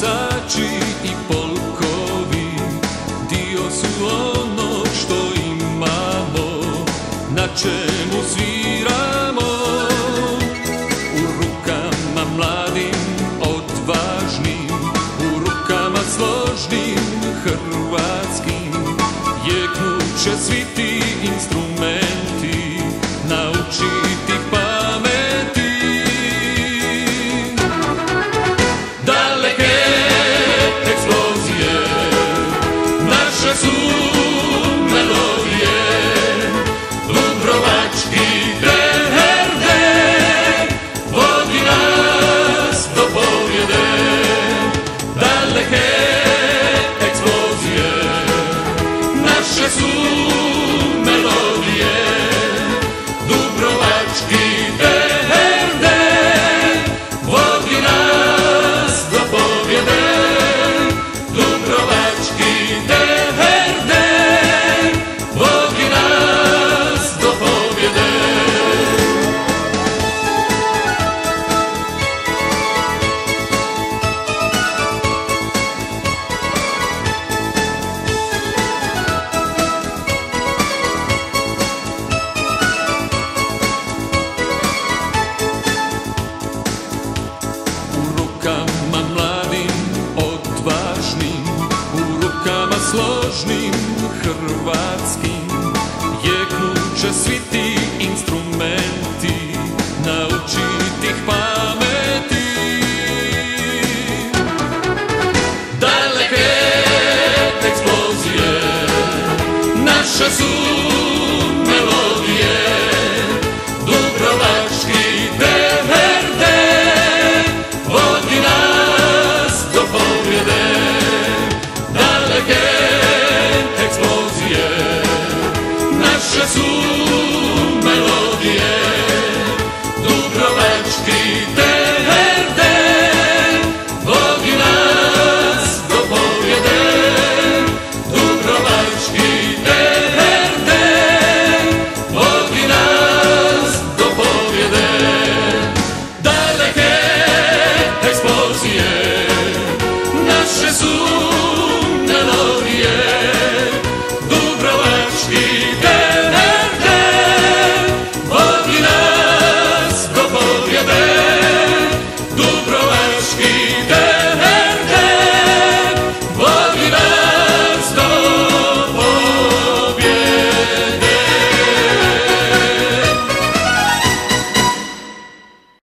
glasači i polkovi dio su ono što imamo, na čemu sviramo. U rukama mladim, odvažnim, u rukama složnim, hrvatskim, jeknuće svi ti instrumenti, naučiti pameti. Daleke eksplozije, naše su melodije, dubrovački DRD vodi nas do pobjede. Daleke eksplozije, naše su melodije, dubrovački DRD vodi nas do pobjede. Dubrovački DRD vodi nas do pobjede. U rukama mladim, odvažnim, u rukama složnim, hrvatskim, jeknuće svi ti instrumenti, naučiti ih pameti. Daleke eksplozije, naše su